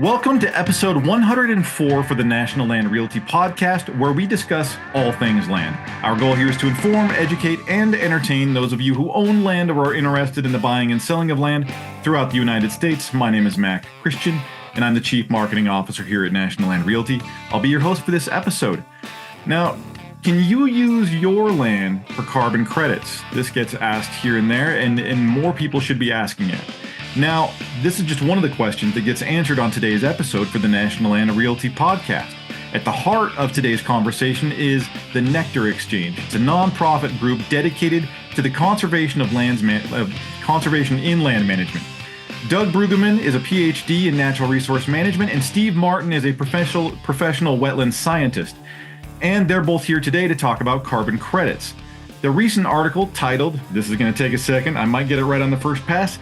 Welcome to episode 104 for the National Land Realty Podcast, where we discuss all things land. Our goal here is to inform, educate, and entertain those of you who own land or are interested in the buying and selling of land throughout the United States. My name is Mac Christian, and I'm the Chief Marketing Officer here at National Land Realty. I'll be your host for this episode. Now, can you use your land for carbon credits? This gets asked here and there, and more people should be asking it. Now, this is just one of the questions that gets answered on today's episode for the National Land Realty Podcast. At the heart of today's conversation is the Nectar Exchange. It's a nonprofit group dedicated to the conservation of conservation in land management. Doug Bruggeman is a Ph.D. in natural resource management, and Steve Martin is a professional wetlands scientist. And they're both here today to talk about carbon credits. The recent article titled, this is going to take a second, I might get it right on the first pass,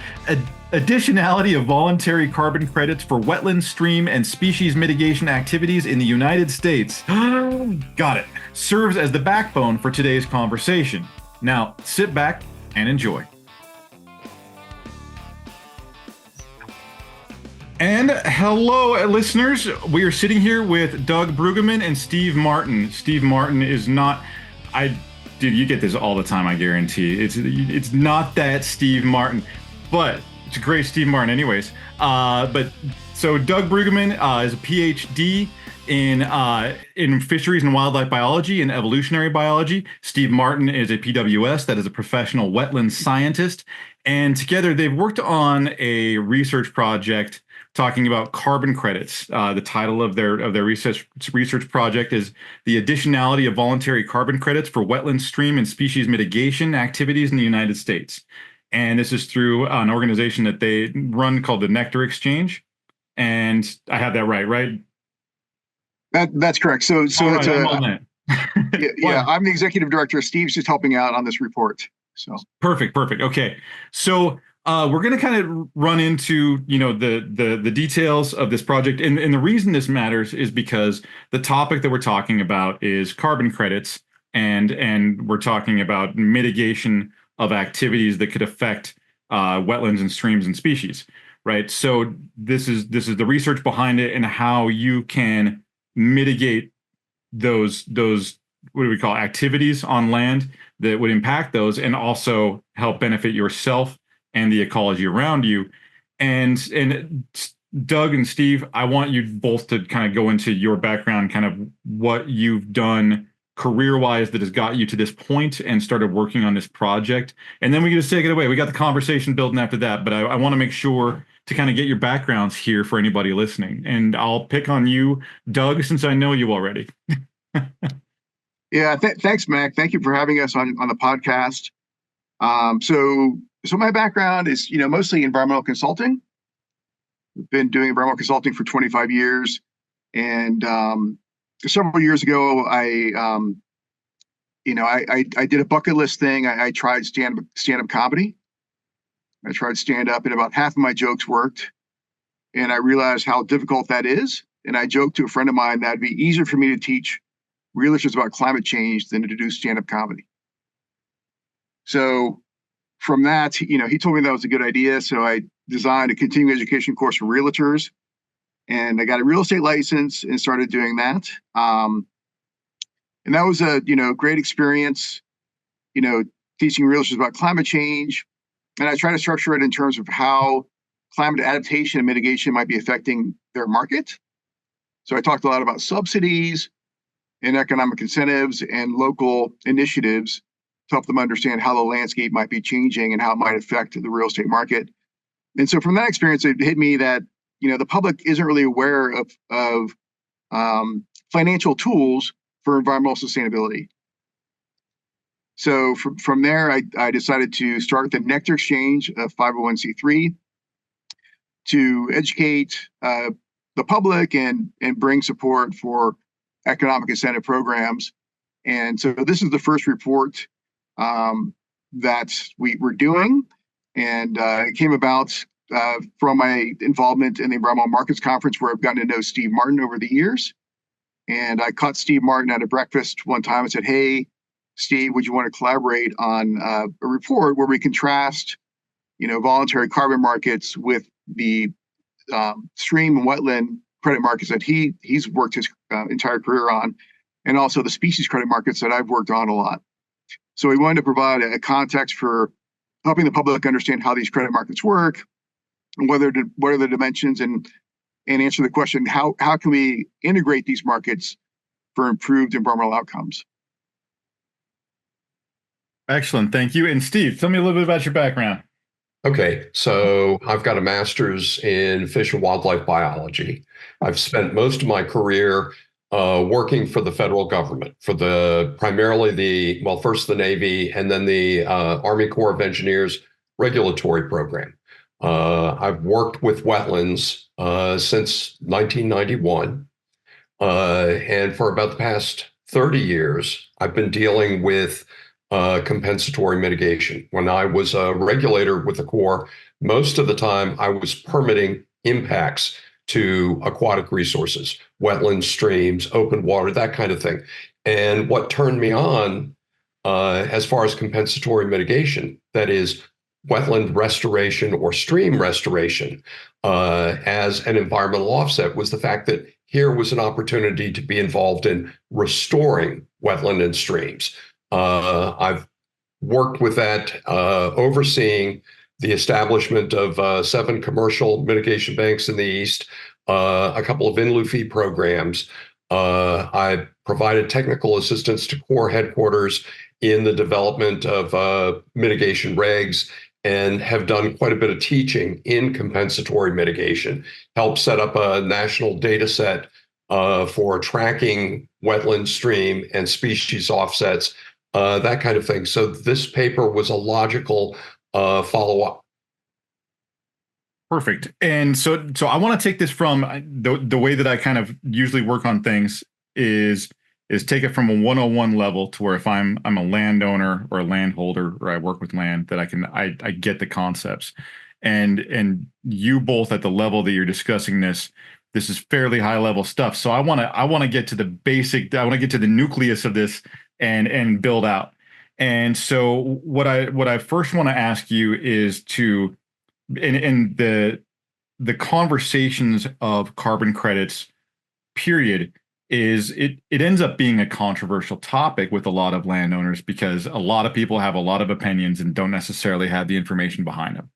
Additionality of Voluntary Carbon Credits for Wetland, Stream, and Species Mitigation Activities in the United States. Got it. Serves as the backbone for today's conversation. Now, sit back and enjoy. And hello, listeners. We are sitting here with Doug Bruggeman and Steve Martin. Steve Martin is not... Dude, you get this all the time, I guarantee. It's not that Steve Martin, but it's a great Steve Martin anyways. So Doug Bruggeman is a PhD in fisheries and wildlife biology and evolutionary biology. Steve Martin is a PWS, that is a professional wetlands scientist. And together they've worked on a research project talking about carbon credits. The title of their research project is The Additionality of Voluntary Carbon Credits for Wetland, Stream, and Species Mitigation Activities in the United States. And this is through an organization that they run called the Nectar Exchange. And I have that right? That's correct. So it's right, I'm the executive director. Steve's just helping out on this report. So perfect. Okay. So we're going to kind of run into, the details of this project. And the reason this matters is because the topic that we're talking about is carbon credits, and we're talking about mitigation of activities that could affect wetlands and streams and species, right? So this is the research behind it and how you can mitigate those what do we call activities on land that would impact those, and also help benefit yourself and the ecology around you. And Doug and Steve, I want you both to kind of go into your background, kind of what you've done career-wise that has got you to this point and started working on this project. And then we can just take it away. We got the conversation building after that, but I want to make sure to kind of get your backgrounds here for anybody listening. And I'll pick on you, Doug, since I know you already. Yeah, thanks, Mac. Thank you for having us on the podcast. So my background is, mostly environmental consulting. I've been doing environmental consulting for 25 years. And several years ago, I did a bucket list thing. I tried stand-up comedy. I tried stand-up, and about half of my jokes worked. And I realized how difficult that is. And I joked to a friend of mine that it'd be easier for me to teach realtors about climate change than to do stand-up comedy. So from that, he told me that was a good idea. So I designed a continuing education course for realtors, and I got a real estate license and started doing that. And that was a, great experience, teaching realtors about climate change. And I try to structure it in terms of how climate adaptation and mitigation might be affecting their market. So I talked a lot about subsidies and economic incentives and local initiatives to help them understand how the landscape might be changing and how it might affect the real estate market. And so from that experience, it hit me that, the public isn't really aware of financial tools for environmental sustainability. So from there, I decided to start the Nectar Exchange, a 501c3, to educate the public and bring support for economic incentive programs. And so this is the first report that we're doing. And it came about from my involvement in the Environmental Markets Conference, where I've gotten to know Steve Martin over the years. And I caught Steve Martin at a breakfast one time and said, "Hey, Steve, would you want to collaborate on a report where we contrast, voluntary carbon markets with the stream and wetland credit markets that he's worked his entire career on, and also the species credit markets that I've worked on a lot. So we wanted to provide a context for helping the public understand how these credit markets work, and what are the dimensions, and answer the question, how can we integrate these markets for improved environmental outcomes? Excellent. Thank you. And Steve, tell me a little bit about your background. Okay, so I've got a master's in fish and wildlife biology. I've spent most of my career working for the federal government, for primarily first the Navy and then the Army Corps of Engineers regulatory program. I've worked with wetlands since 1991, and for about the past 30 years, I've been dealing with compensatory mitigation. When I was a regulator with the Corps, most of the time I was permitting impacts to aquatic resources, wetlands, streams, open water, that kind of thing. And what turned me on as far as compensatory mitigation, that is wetland restoration or stream restoration as an environmental offset, was the fact that here was an opportunity to be involved in restoring wetland and streams. I've worked with that, overseeing the establishment of 7 commercial mitigation banks in the East, a couple of in lieu fee programs. I provided technical assistance to Corps headquarters in the development of mitigation regs, and have done quite a bit of teaching in compensatory mitigation, helped set up a national data set for tracking wetland, stream, and species offsets, that kind of thing. So this paper was a logical follow-up. Perfect. And so I want to take this from the way that I kind of usually work on things is take it from a 101 level to where if I'm a landowner or a landholder or I work with land, that I get the concepts. And you both at the level that you're discussing this is fairly high level stuff. So I want to get to the basic, I want to get to the nucleus of this and build out. And so what I first want to ask you is to in the conversations of carbon credits, period, is it ends up being a controversial topic with a lot of landowners because a lot of people have a lot of opinions and don't necessarily have the information behind them.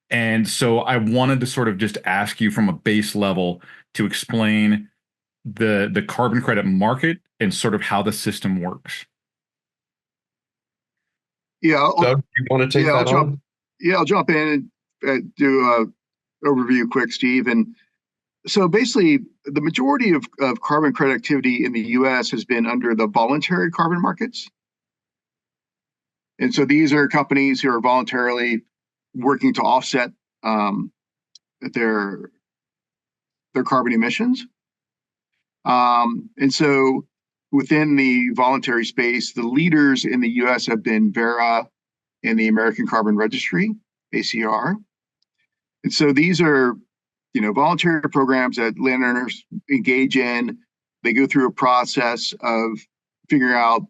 And so I wanted to sort of just ask you from a base level to explain the carbon credit market and sort of how the system works. Yeah, Doug, you want to take that on? I'll jump in and do an overview quick, Steve. And so basically, the majority of carbon credit activity in the U.S. has been under the voluntary carbon markets. And so these are companies who are voluntarily working to offset their carbon emissions. And so within the voluntary space, the leaders in the U.S. have been Verra and the American Carbon Registry, ACR. And so these are, voluntary programs that landowners engage in. They go through a process of figuring out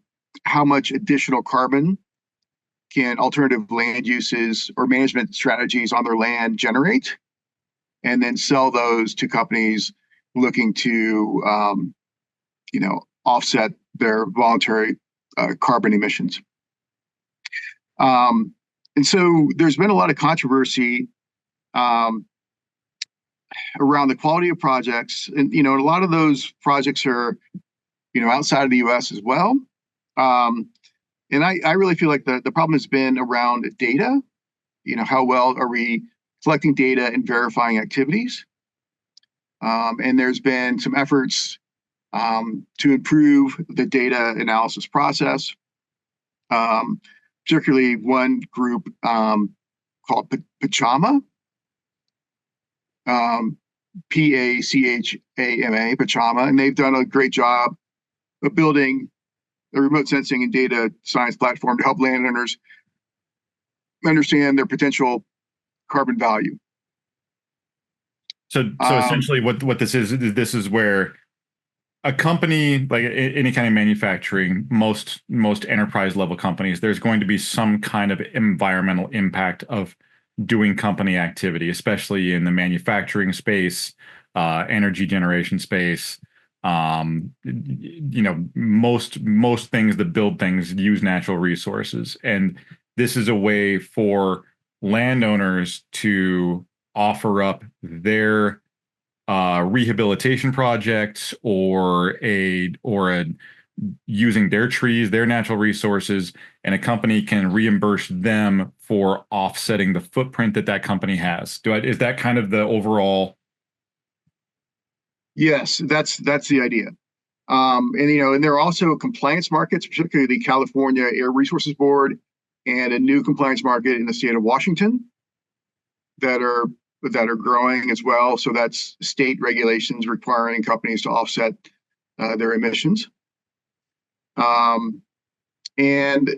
how much additional carbon can alternative land uses or management strategies on their land generate, and then sell those to companies looking to, offset their voluntary carbon emissions. And so there's been a lot of controversy around the quality of projects, and a lot of those projects are, outside of the U.S. as well. And I really feel like the problem has been around data. How well are we collecting data and verifying activities? And there's been some efforts to improve the data analysis process. Particularly one group called PACHAMA, PACHAMA, PACHAMA, and they've done a great job of building a remote sensing and data science platform to help landowners understand their potential carbon value. So essentially what this is where a company, like any kind of manufacturing, most enterprise level companies, there's going to be some kind of environmental impact of doing company activity, especially in the manufacturing space, energy generation space. Most things that build things use natural resources, and this is a way for landowners to offer up their rehabilitation projects or using their trees, their natural resources, and a company can reimburse them for offsetting the footprint that company has. Is that kind of the overall? Yes, that's the idea. And there are also compliance markets, particularly the California Air Resources Board and a new compliance market in the state of Washington that are growing as well. So that's state regulations requiring companies to offset their emissions. And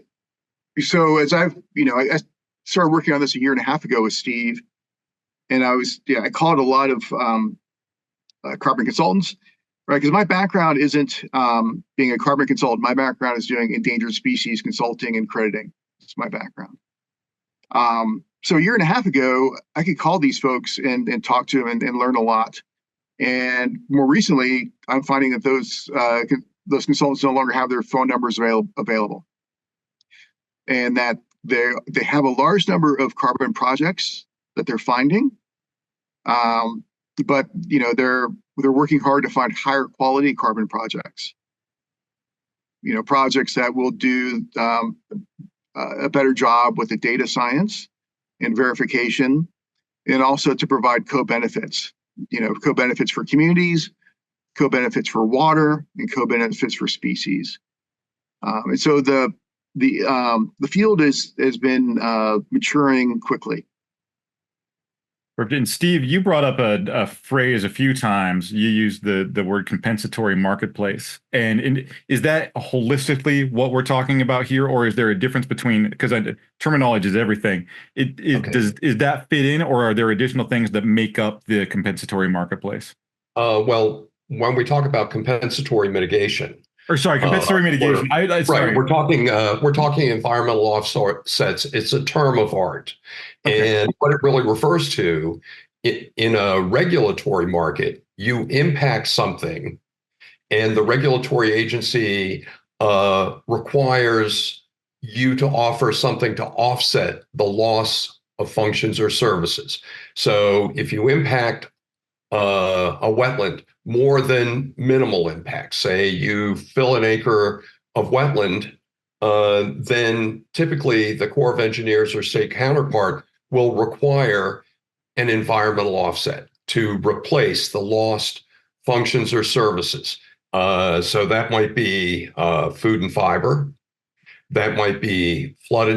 so as I started working on this a year and a half ago with Steve, and I called a lot of carbon consultants, right? Because my background isn't being a carbon consultant. My background is doing endangered species consulting and crediting. It's my background. So a year and a half ago, I could call these folks and talk to them and learn a lot. And more recently, I'm finding that those consultants no longer have their phone numbers available, and that they have a large number of carbon projects that they're finding, but they're working hard to find higher quality carbon projects. Projects that will do a better job with the data science and verification, and also to provide co-benefits. Co-benefits for communities, co-benefits for water, and co-benefits for species. And so the field has been maturing quickly. And Steve, you brought up a phrase a few times. You used the word compensatory marketplace. And is that holistically what we're talking about here, or is there a difference between, because terminology is everything. Okay. Is that fit in, or are there additional things that make up the compensatory marketplace? Well, when we talk about compensatory mitigation, compensatory mitigation. Right, we're talking environmental offsets. It's a term of art, okay. And what it really refers to in a regulatory market, you impact something, and the regulatory agency requires you to offer something to offset the loss of functions or services. So if you impact a wetland more than minimal impact, say you fill an acre of wetland, then typically the Corps of Engineers or state counterpart will require an environmental offset to replace the lost functions or services. So that might be food and fiber. That might be flood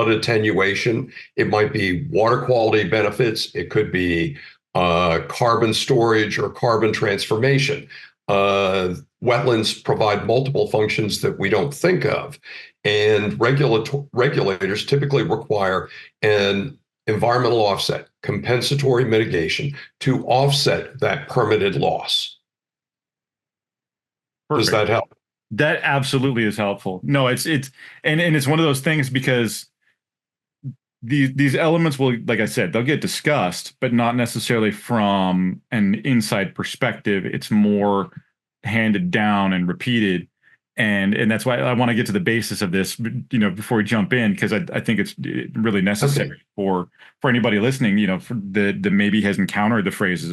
attenuation. It might be water quality benefits. It could be carbon storage or carbon transformation. Wetlands provide multiple functions that we don't think of, and regulators typically require an environmental offset, compensatory mitigation, to offset that permitted loss. Perfect. Does that help? That absolutely is helpful. No, it's one of those things, because these elements will, like I said, they'll get discussed, but not necessarily from an inside perspective. It's more handed down and repeated. And that's why I want to get to the basis of this, before we jump in, because I think it's really necessary for anybody listening, that maybe has encountered the phrases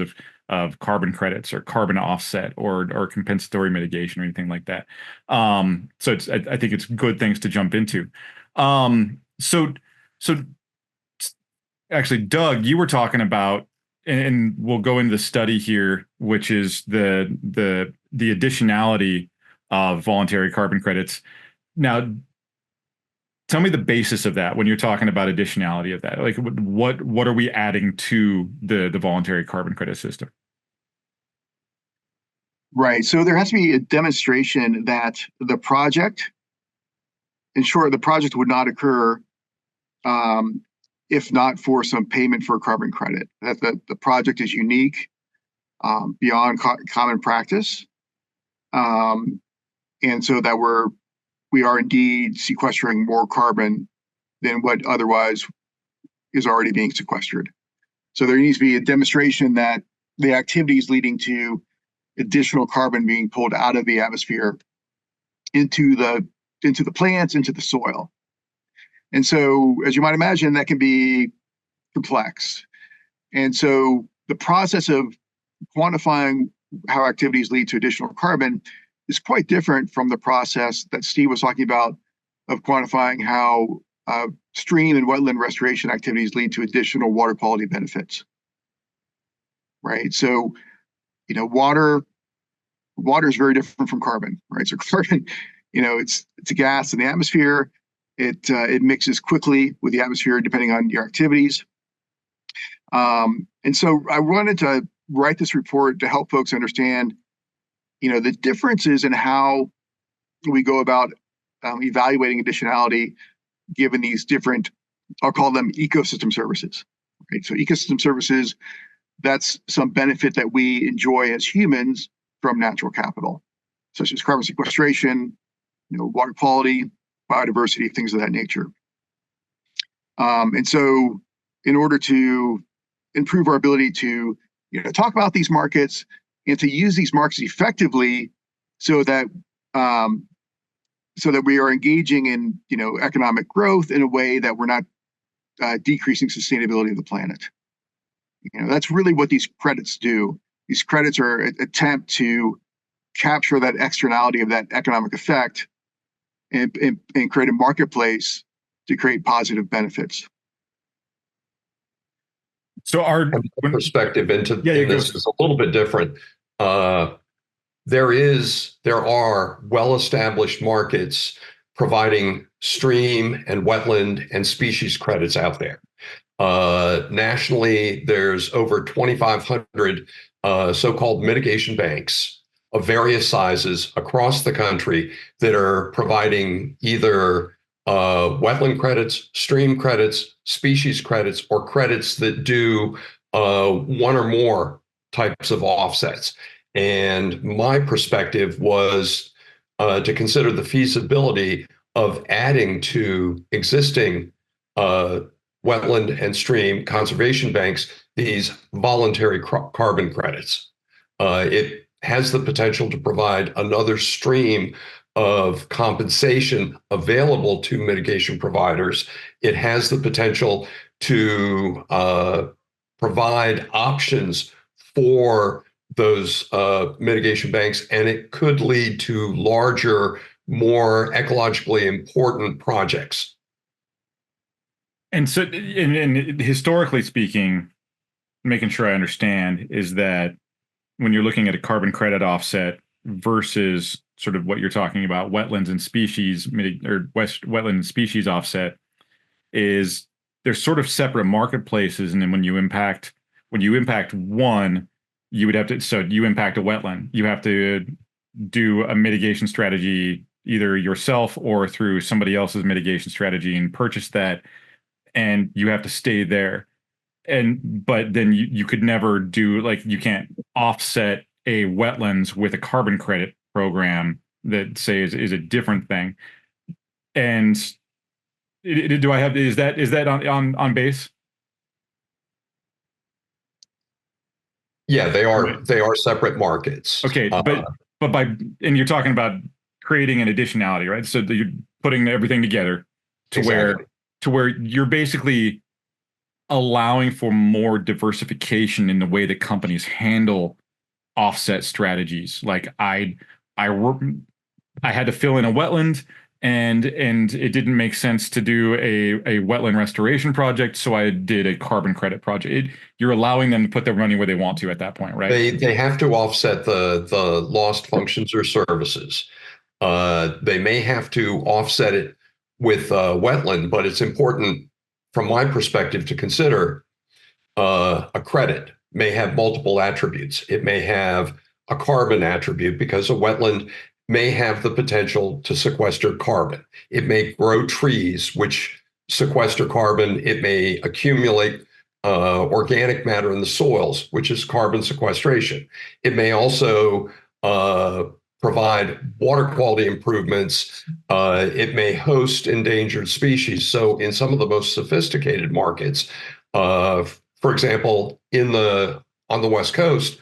of carbon credits or carbon offset or compensatory mitigation or anything like that. So I think it's good things to jump into. So actually, Doug, you were talking about, and we'll go into the study here, which is the additionality of voluntary carbon credits. Now, tell me the basis of that when you're talking about additionality of that. Like, what are we adding to the voluntary carbon credit system? Right. So there has to be a demonstration that the project, in short, the project would not occur if not for some payment for a carbon credit. That the project is unique, beyond common practice, and so that we are indeed sequestering more carbon than what otherwise is already being sequestered. So there needs to be a demonstration that the activities leading to additional carbon being pulled out of the atmosphere into the plants, into the soil. And so, as you might imagine, that can be complex. And so the process of quantifying how activities lead to additional carbon is quite different from the process that Steve was talking about of quantifying how stream and wetland restoration activities lead to additional water quality benefits. Right. So, water is very different from carbon. Right. So carbon, it's a gas in the atmosphere. It mixes quickly with the atmosphere depending on your activities. And so I wanted to write this report to help folks understand, the differences in how we go about evaluating additionality given these different, I'll call them ecosystem services. Right? So ecosystem services, that's some benefit that we enjoy as humans from natural capital, such as carbon sequestration, water quality, biodiversity, things of that nature. And so in order to improve our ability to talk about these markets and to use these markets effectively so that we are engaging in economic growth in a way that we're not decreasing sustainability of the planet. That's really what these credits do. These credits are an attempt to capture that externality of that economic effect and create a marketplace to create positive benefets. So our perspective into this is a little bit different. There are well-established markets providing stream and wetland and species credits out there. Nationally, there's over 2,500 so-called mitigation banks of various sizes across the country that are providing either wetland credits, stream credits, species credits, or credits that do one or more types of offsets. And my perspective was to consider the feasibility of adding to existing wetland and stream conservation banks these voluntary carbon credits. It has the potential to provide another stream of compensation available to mitigation providers. It has the potential to provide options for those mitigation banks, and it could lead to larger, more ecologically important projects. And so, and historically speaking, making sure I understand is that when you're looking at a carbon credit offset versus sort of what you're talking about, wetlands and species wetland and species offset, is they're sort of separate marketplaces. And then when you impact one, you would have to, so you impact a wetland, you have to do a mitigation strategy either yourself or through somebody else's mitigation strategy and purchase that, and you have to stay there. But then you could never do, like, you can't offset a wetlands with a carbon credit program that say is a different thing. And is that on base? Yeah, they are separate markets. Okay, but and you're talking about creating an additionality, right? So you're putting everything together to exactly. where you're basically allowing for more diversification in the way that companies handle offset strategies. Like I had to fill in a wetland, and it didn't make sense to do a wetland restoration project, so I did a carbon credit project. You're allowing them to put their money where they want to at that point, right? They have to offset the lost functions or services. They may have to offset it with wetland, but it's important from my perspective to consider a credit may have multiple attributes. It may have a carbon attribute because a wetland may have the potential to sequester carbon. It may grow trees, which sequester carbon. It may accumulate organic matter in the soils, which is carbon sequestration. It may also provide water quality improvements. It may host endangered species. So in some of the most sophisticated markets, for example, on the West Coast,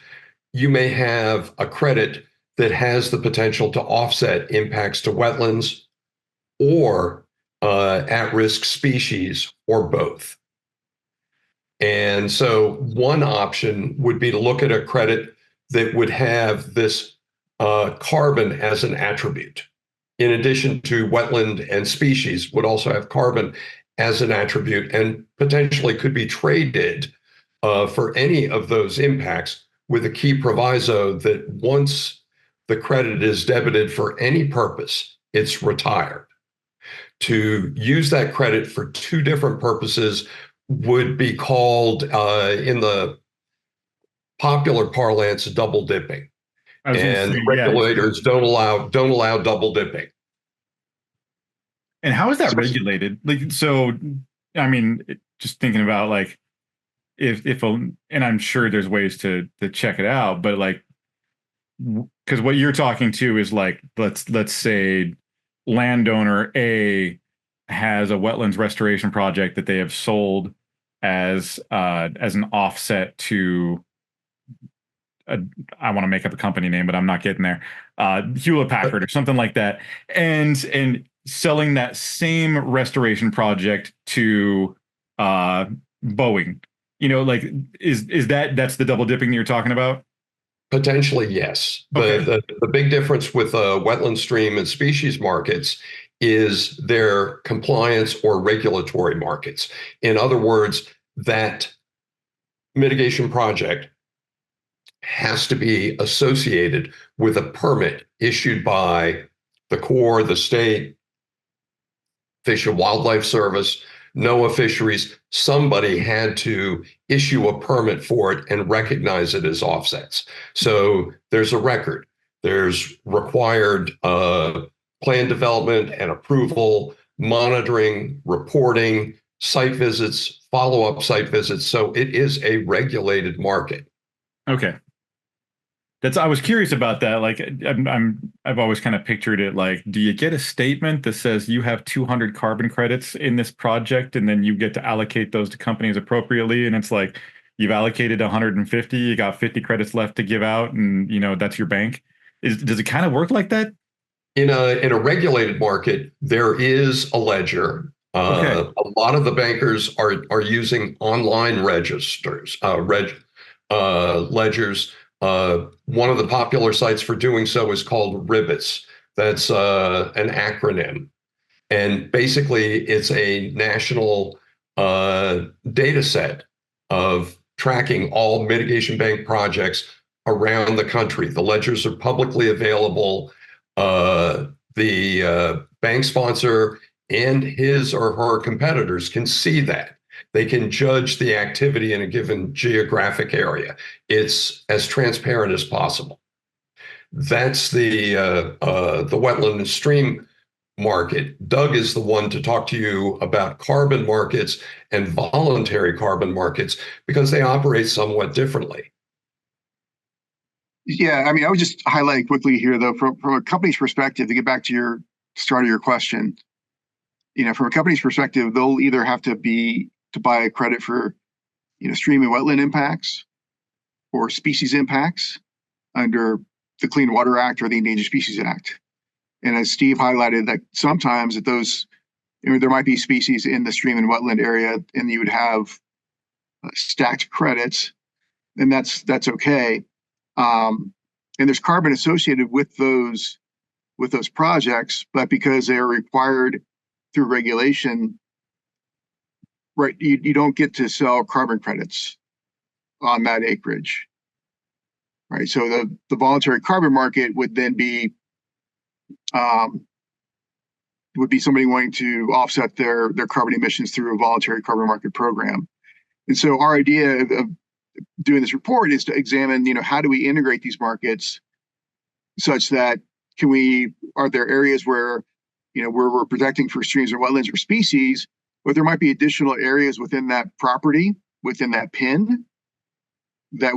you may have a credit that has the potential to offset impacts to wetlands or at-risk species or both. And so one option would be to look at a credit that would have this carbon as an attribute. In addition to wetland and species, would also have carbon as an attribute and potentially could be traded for any of those impacts, with a key proviso that once the credit is debited for any purpose, it's retired. To use that credit for two different purposes would be called, in the popular parlance, double dipping. And regulators don't allow double dipping. And how is that regulated? Like, so, I mean, just thinking about like, and I'm sure there's ways to check it out, but like, because what you're talking to is like, let's say landowner A has a wetlands restoration project that they have sold as an offset to, I want to make up a company name, but I'm not getting there. Hewlett Packard or something like that, and selling that same restoration project to Boeing. You know, like is that's the double dipping that you're talking about? Potentially, yes. Okay. The big difference with wetland stream and species markets is their compliance or regulatory markets. In other words, that mitigation project has to be associated with a permit issued by the Corps, the state, Fish and Wildlife Service, NOAA Fisheries. Somebody had to issue a permit for it and recognize it as offsets. So there's a record. There's required plan development and approval, monitoring, reporting, site visits, follow-up site visits. So it is a regulated market. Okay. I was curious about that. Like, I've always kind of pictured it like, do you get a statement that says you have 200 carbon credits in this project, and then you get to allocate those to companies appropriately? And it's like, you've allocated 150, you got 50 credits left to give out, and that's your bank. Does it kind of work like that? In a regulated market, there is a ledger. Okay. A lot of the bankers are using online registers, ledgers. One of the popular sites for doing so is called Ribbits. That's an acronym. And basically, it's a national data set of tracking all mitigation bank projects around the country. The ledgers are publicly available. The bank sponsor and his or her competitors can see that. They can judge the activity in a given geographic area. It's as transparent as possible. That's the wetland and stream market. Doug is the one to talk to you about carbon markets and voluntary carbon markets because they operate somewhat differently. Yeah, I mean, I would just highlight quickly here, though, from a company's perspective, to get back to your start of your question, from a company's perspective, they'll either have to buy a credit for, stream and wetland impacts or species impacts under the Clean Water Act or the Endangered Species Act. And as Steve highlighted, that sometimes at those, there might be species in the stream and wetland area, and you would have stacked credits, and that's okay. And there's carbon associated with those projects, but because they are required through regulation, right, you don't get to sell carbon credits on that acreage, right? So the voluntary carbon market would then be somebody wanting to offset their carbon emissions through a voluntary carbon market program. And so our idea of doing this report is to examine, how do we integrate these markets such that are there areas where, where we're protecting for streams or wetlands or species, but there might be additional areas within that property, within that PIN, that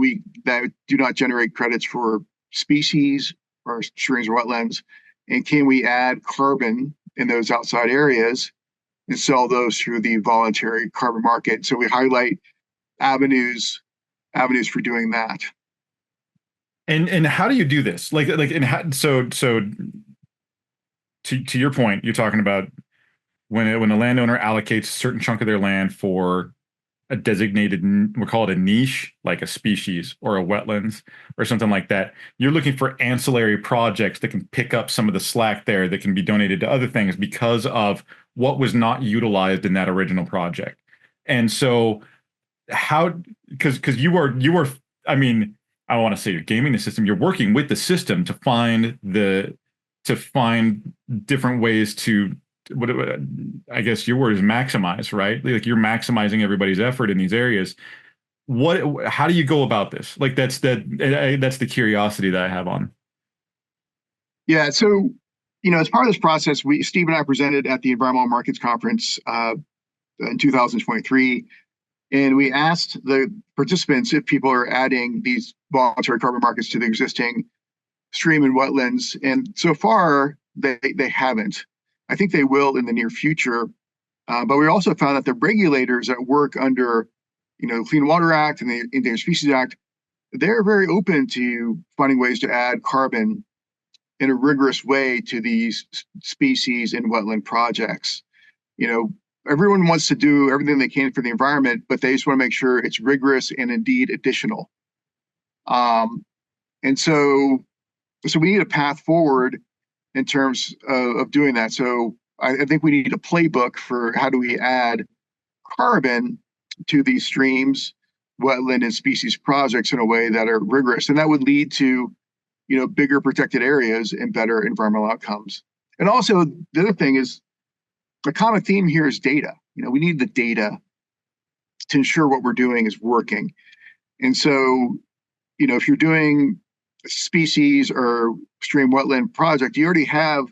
do not generate credits for species or streams or wetlands, and can we add carbon in those outside areas and sell those through the voluntary carbon market? So we highlight avenues for doing that. And how do you do this? So to your point, you're talking about when a landowner allocates a certain chunk of their land for a designated, we'll call it a niche, like a species or a wetlands or something like that. You're looking for ancillary projects that can pick up some of the slack there that can be donated to other things because of what was not utilized in that original project. And so because you are, I mean, I don't want to say you're gaming the system, you're working with the system to find different ways to, what I guess your word is maximize, right? Like you're maximizing everybody's effort in these areas. How do you go about this? Like that's the curiosity that I have on. Yeah. So, as part of this process, Steve and I presented at the Environmental Markets Conference in 2023, and we asked the participants if people are adding these voluntary carbon markets to the existing stream and wetlands. And so far, they haven't. I think they will in the near future. But we also found that the regulators that work under, the Clean Water Act and the Endangered Species Act, they're very open to finding ways to add carbon in a rigorous way to these species and wetland projects. Everyone wants to do everything they can for the environment, but they just want to make sure it's rigorous and indeed additional. And so we need a path forward in terms of doing that. So I think we need a playbook for how do we add carbon to these streams, wetland, and species projects in a way that are rigorous. And that would lead to, bigger protected areas and better environmental outcomes. And also the other thing is, the common theme here is data. We need the data to ensure what we're doing is working. And so, if you're doing a species or stream wetland project, you already have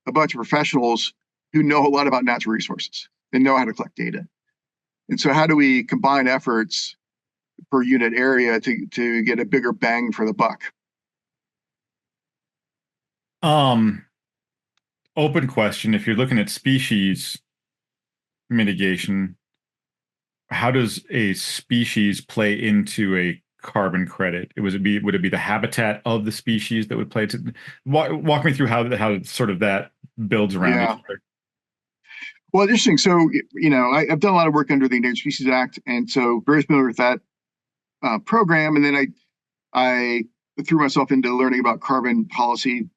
a bunch of professionals who know a lot about natural resources and know how to collect data. And so how do we combine efforts per unit area to get a bigger bang for the buck? Open question. If you're looking at species mitigation, how does a species play into a carbon credit? Would it be the habitat of the species that would play to walk me through how sort of that builds around each other? Well, interesting. So, I've done a lot of work under the Endangered Species Act, and so very familiar with that program. And then I threw myself into learning about carbon policy,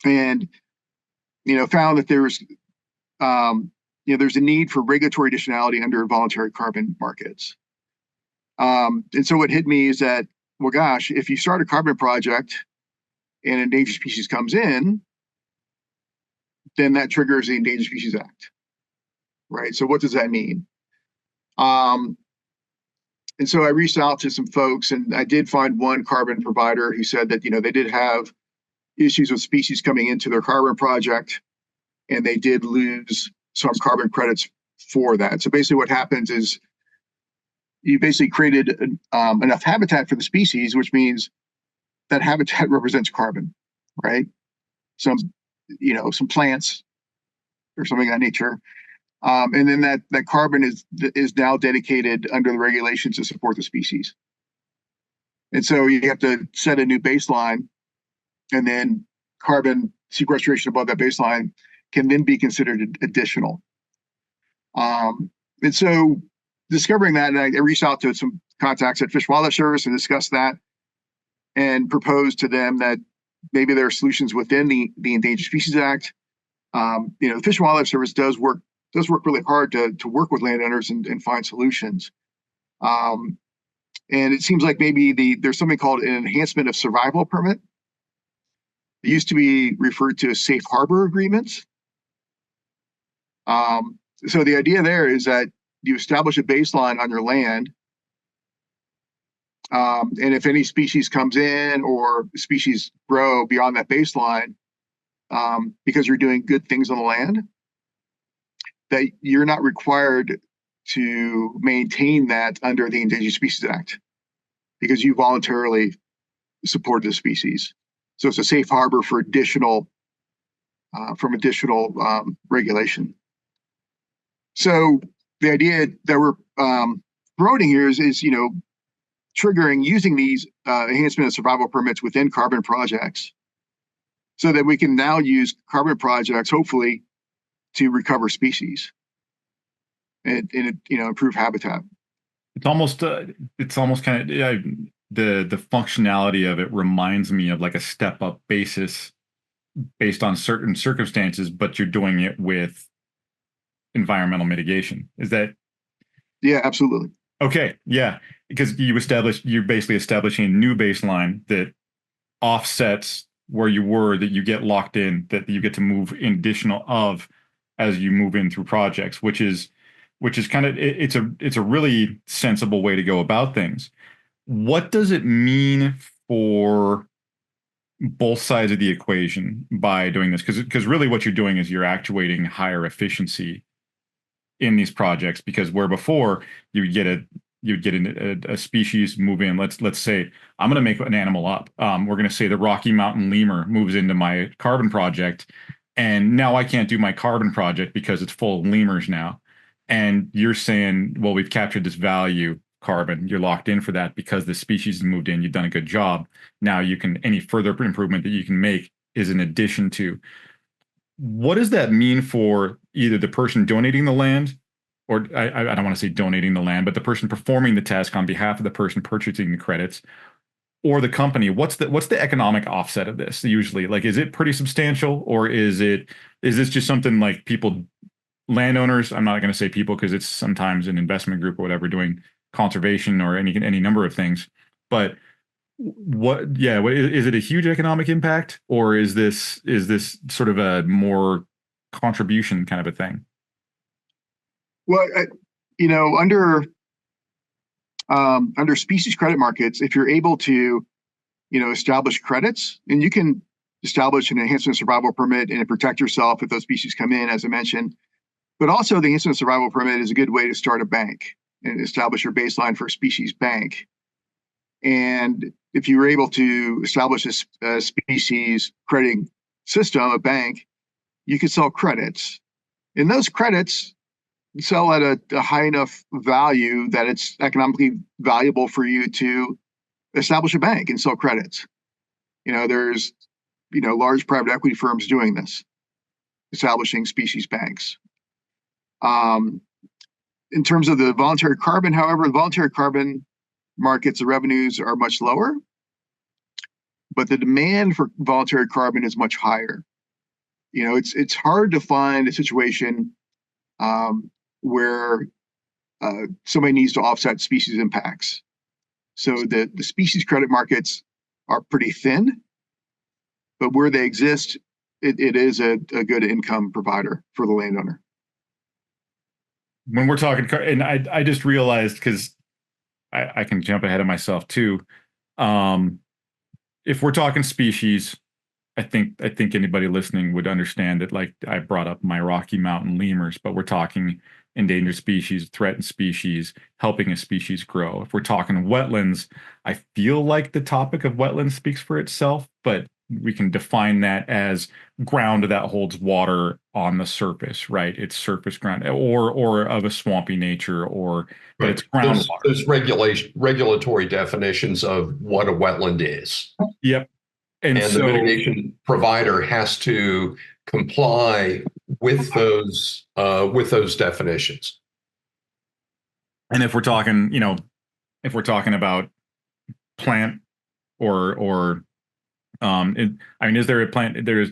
and found that there's a need for regulatory additionality under voluntary carbon markets. And so what hit me is that, well, gosh, if you start a carbon project and an endangered species comes in, then that triggers the Endangered Species Act, right? So what does that mean? And so I reached out to some folks, and I did find one carbon provider who said that, they did have issues with species coming into their carbon project, and they did lose some carbon credits for that. So basically what happens is you basically created enough habitat for the species, which means that habitat represents carbon, right? Some plants or something of that nature. And then that carbon is now dedicated under the regulations to support the species. And so you have to set a new baseline, and then carbon sequestration above that baseline can then be considered additional. And so discovering that, and I reached out to some contacts at Fish and Wildlife Service and discussed that and proposed to them that maybe there are solutions within the Endangered Species Act. The Fish and Wildlife Service does work really hard to work with landowners and find solutions. And it seems like maybe there's something called an enhancement of survival permit. It used to be referred to as safe harbor agreements. So the idea there is that you establish a baseline on your land, and if any species comes in or species grow beyond that baseline, because you're doing good things on the land, that you're not required to maintain that under the Endangered Species Act because you voluntarily support the species. So it's a safe harbor for additional regulation. So the idea that we're promoting here is triggering using these enhancement and survival permits within carbon projects, so that we can now use carbon projects, hopefully, to recover species and improve habitat. It's almost kind of, yeah, the functionality of it reminds me of like a step up basis based on certain circumstances, but you're doing it with environmental mitigation. Is that? Yeah, absolutely. Okay, yeah, because you're basically establishing a new baseline that offsets where you were, that you get locked in, that you get to move in additional of as you move in through projects, which is kind of, it's a really sensible way to go about things. What does it mean for both sides of the equation by doing this? Because really what you're doing is you're actuating higher efficiency in these projects, because where before you'd get a species move in. Let's say I'm going to make an animal up. We're going to say the Rocky Mountain lemur moves into my carbon project, and now I can't do my carbon project because it's full of lemurs now. And you're saying, well, we've captured this value carbon. You're locked in for that because the species has moved in. You've done a good job. Now you can, any further improvement that you can make is in addition to. What does that mean for either the person donating the land, or I don't want to say donating the land, but the person performing the task on behalf of the person purchasing the credits, or the company? What's the economic offset of this usually? Like, is it pretty substantial, or is this just something like people, landowners? I'm not going to say people because it's sometimes an investment group or whatever doing conservation or any number of things. But is it a huge economic impact, or is this sort of a more contribution kind of a thing? Well, under species credit markets, if you're able to, establish credits, and you can establish an enhancement survival permit and protect yourself if those species come in, as I mentioned. But also the enhancement survival permit is a good way to start a bank and establish your baseline for a species bank. And if you were able to establish a species crediting system, a bank, you could sell credits. And those credits sell at a high enough value that it's economically valuable for you to establish a bank and sell credits. There's large private equity firms doing this, establishing species banks. In terms of the voluntary carbon, however, the voluntary carbon markets, the revenues are much lower, but the demand for voluntary carbon is much higher. It's hard to find a situation where somebody needs to offset species impacts. So the species credit markets are pretty thin, but where they exist, it is a good income provider for the landowner. When we're talking, and I just realized, because I can jump ahead of myself too. If we're talking species, I think anybody listening would understand that, like I brought up my Rocky Mountain lemurs, but we're talking endangered species, threatened species, helping a species grow. If we're talking wetlands, I feel like the topic of wetlands speaks for itself, but we can define that as ground that holds water on the surface, right? It's surface ground, or of a swampy nature, but it's groundwater. There's regulatory definitions of what a wetland is. Yep. And so the mitigation provider has to comply with those definitions. And if we're talking, about plant is there a plant? There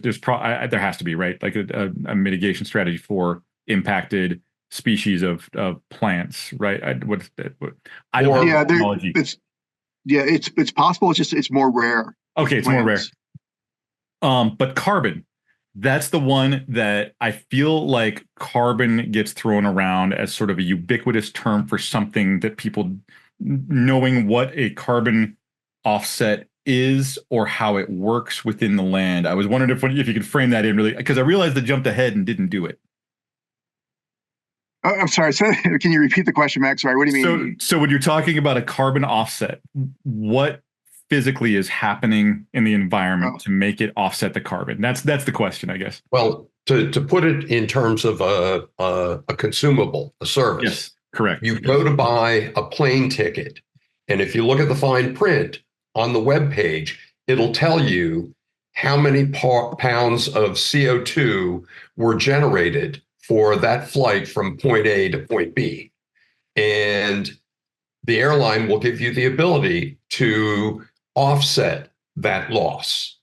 has to be, right? Like a mitigation strategy for impacted species of plants, right? I don't have technology. It's possible. It's more rare. Okay, it's more rare. But carbon, that's the one that I feel like carbon gets thrown around as sort of a ubiquitous term for something that people, knowing what a carbon offset is or how it works within the land. I was wondering if you could frame that in, really, because I realized I jumped ahead and didn't do it. Oh, I'm sorry. So, can you repeat the question, Max? Sorry, what do you mean? So when you're talking about a carbon offset, what physically is happening in the environment to make it offset the carbon? That's the question, I guess. Well, to put it in terms of a consumable, a service. Yes, correct. You go to buy a plane ticket, and if you look at the fine print on the web page, it'll tell you how many pounds of CO2 were generated for that flight from point A to point B. And the airline will give you the ability to offset that loss.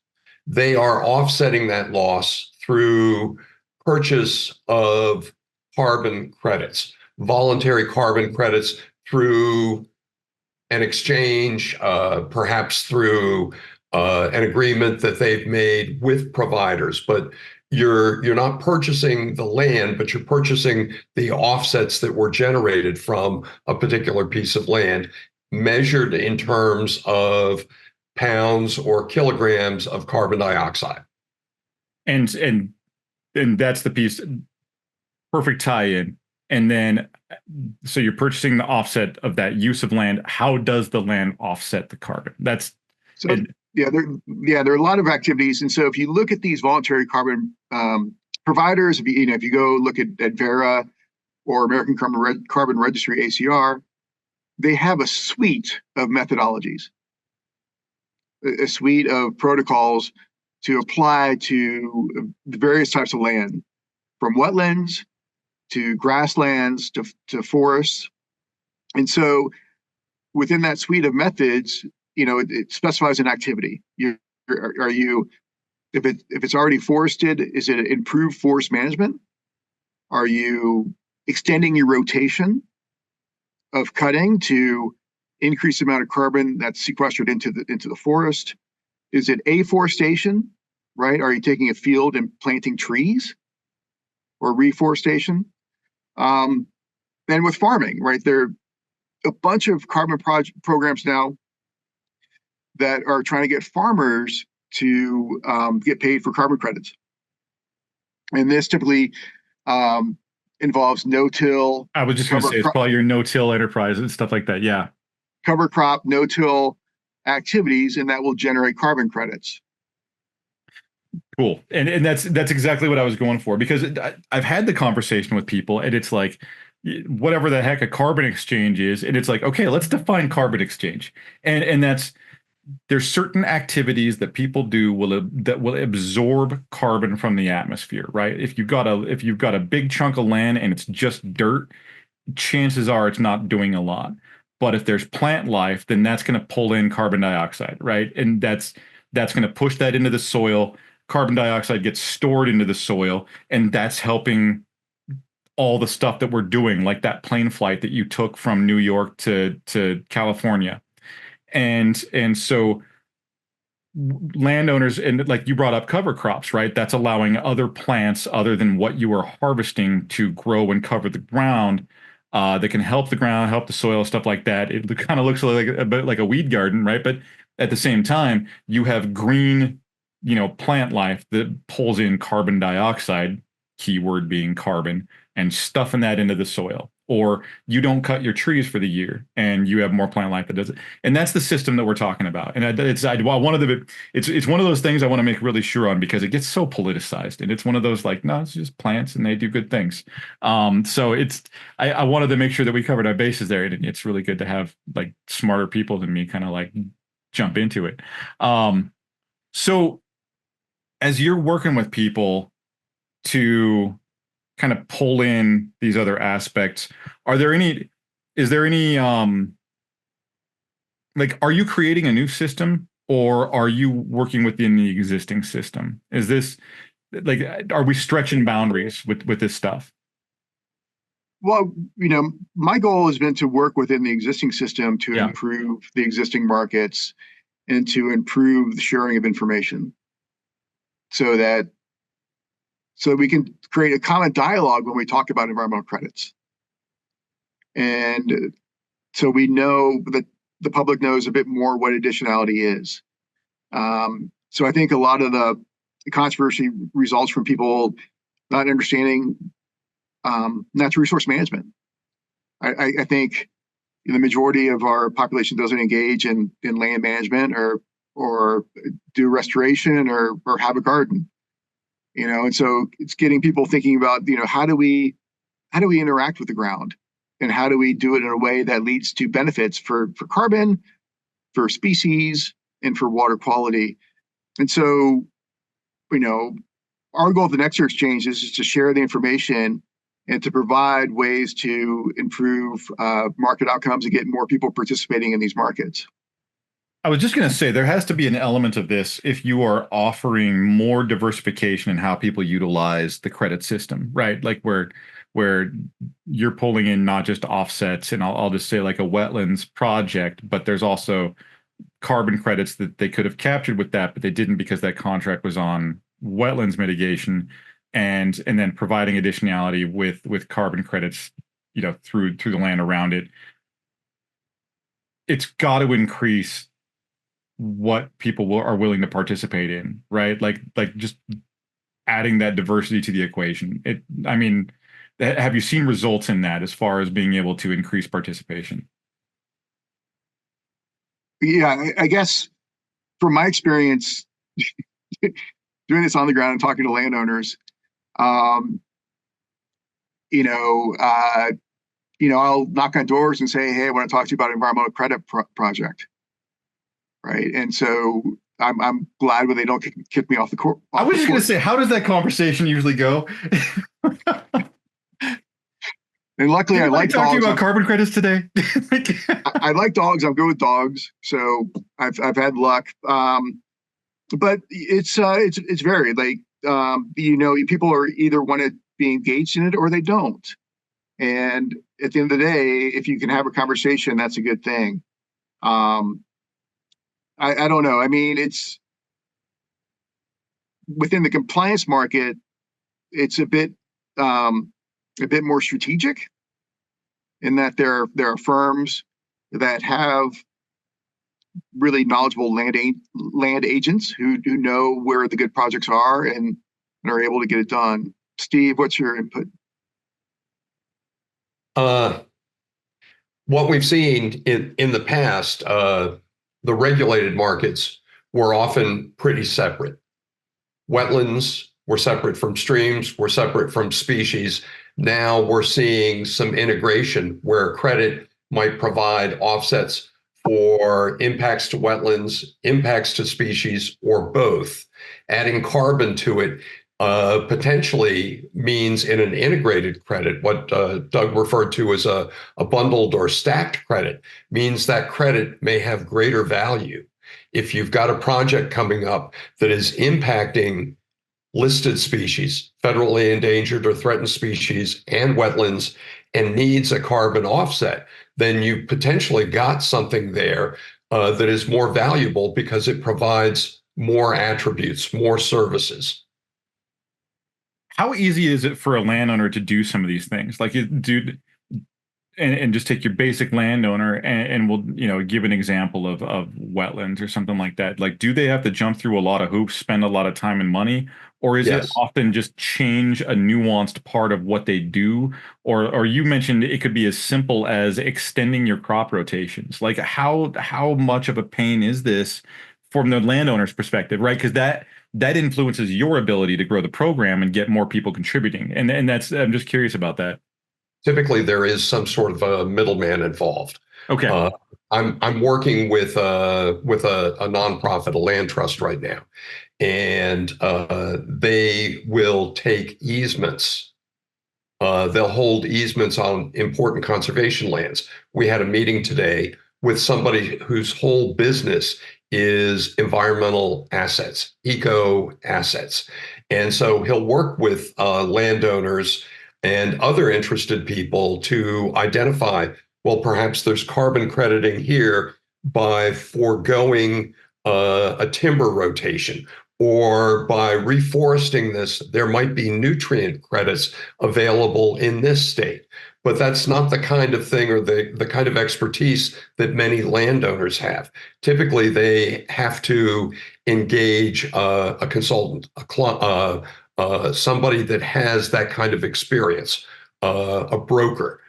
They are offsetting that loss through purchase of carbon credits, voluntary carbon credits through an exchange, perhaps through an agreement that they've made with providers. But you're not purchasing the land, but you're purchasing the offsets that were generated from a particular piece of land, measured in terms of pounds or kilograms of carbon dioxide. And that's the piece. Perfect tie-in. And then, so you're purchasing the offset of that use of land. How does the land offset the carbon? That's so. There are a lot of activities, and so if you look at these voluntary carbon providers, if you go look at Vera or American Carbon Registry (ACR), they have a suite of methodologies, a suite of protocols to apply to the various types of land, from wetlands to grasslands to forests. And so within that suite of methods, it specifies an activity. Are you, if it's already forested, is it improved forest management? Are you extending your rotation of cutting to increase the amount of carbon that's sequestered into the forest? Is it afforestation, right? Are you taking a field and planting trees, or reforestation? And with farming, right? There are a bunch of carbon programs now that are trying to get farmers to get paid for carbon credits. And this typically involves no-till. I was just going to say, it's probably your no-till enterprise and stuff like that. Yeah. Cover crop, no-till activities, and that will generate carbon credits. Cool. And that's exactly what I was going for, because I've had the conversation with people, and it's like, whatever the heck a carbon exchange is, and it's like, okay, let's define carbon exchange. And there's certain activities that people do that will absorb carbon from the atmosphere, right? If you've got a big chunk of land and it's just dirt, chances are it's not doing a lot. But if there's plant life, then that's going to pull in carbon dioxide, right? And that's going to push that into the soil. Carbon dioxide gets stored into the soil, and that's helping all the stuff that we're doing, like that plane flight that you took from New York to California. And so landowners, and like you brought up cover crops, right? That's allowing other plants other than what you are harvesting to grow and cover the ground, that can help the ground, help the soil, stuff like that. It kind of looks a bit like a weed garden, right? But at the same time, you have green, plant life that pulls in carbon dioxide, keyword being carbon, and stuffing that into the soil. Or you don't cut your trees for the year and you have more plant life that does it. And that's the system that we're talking about. And it's one of those things I want to make really sure on, because it gets so politicized, and it's one of those like, no, it's just plants and they do good things. So I wanted to make sure that we covered our bases there. And it's really good to have like smarter people than me kind of like jump into it. So as you're working with people to kind of pull in these other aspects, is there any like, are you creating a new system, or are you working within the existing system? Is this like, are we stretching boundaries with this stuff? Well, my goal has been to work within the existing system to improve the existing markets and to improve the sharing of information, so we can create a common dialogue when we talk about environmental credits. And so we know that the public knows a bit more what additionality is. So I think a lot of the controversy results from people not understanding natural resource management. I think the majority of our population doesn't engage in land management or do restoration or have a garden. And so it's getting people thinking about, how do we interact with the ground, and how do we do it in a way that leads to benefits for carbon, for species, and for water quality. And so, our goal of the Nectar Exchange is to share the information and to provide ways to improve market outcomes and get more people participating in these markets. I was just going to say there has to be an element of this if you are offering more diversification in how people utilize the credit system, right? Like where you're pulling in not just offsets, and I'll just say like a wetlands project, but there's also carbon credits that they could have captured with that, but they didn't because that contract was on wetlands mitigation, and then providing additionality with carbon credits, through the land around it. It's got to increase what people are willing to participate in, right? Like just adding that diversity to the equation. I mean, have you seen results in that as far as being able to increase participation? Yeah, I guess from my experience doing this on the ground and talking to landowners, I'll knock on doors and say, hey, I want to talk to you about an environmental credit project. Right. And so I'm glad when they don't kick me off the court. I was just going to say, how does that conversation usually go? And luckily, I like talk to you about carbon credits today. I like dogs. I'm good with dogs, so I've had luck. But it's varied. Like people are either want to be engaged in it or they don't. And at the end of the day, if you can have a conversation, that's a good thing. I don't know. I mean, it's within the compliance market, it's a bit more strategic in that there are firms that have really knowledgeable land agents who know where the good projects are and are able to get it done. Steve, what's your input? What we've seen in the past, the regulated markets were often pretty separate. Wetlands were separate from streams, were separate from species. Now we're seeing some integration where credit might provide offsets for impacts to wetlands, impacts to species, or both. Adding carbon to it potentially means in an integrated credit, what Doug referred to as a bundled or stacked credit, means that credit may have greater value. If you've got a project coming up that is impacting listed species, federally endangered or threatened species, and wetlands, and needs a carbon offset, then you potentially got something there that is more valuable because it provides more attributes, more services. How easy is it for a landowner to do some of these things? Like, and just take your basic landowner and we'll, give an example of wetlands or something like that. Like, do they have to jump through a lot of hoops, spend a lot of time and money, or is it often just change a nuanced part of what they do? Or you mentioned it could be as simple as extending your crop rotations. Like, how much of a pain is this from the landowner's perspective, right? Because that influences your ability to grow the program and get more people contributing. And that's, I'm just curious about that. Typically, there is some sort of a middleman involved. Okay. I'm working with a nonprofit, a land trust right now, and they will take easements. They'll hold easements on important conservation lands. We had a meeting today with somebody whose whole business is environmental assets, eco assets. And so he'll work with landowners and other interested people to identify, well, perhaps there's carbon crediting here by foregoing a timber rotation, or by reforesting this, there might be nutrient credits available in this state. But that's not the kind of thing or the kind of expertise that many landowners have. Typically, they have to engage a consultant, somebody that has that kind of experience, a broker.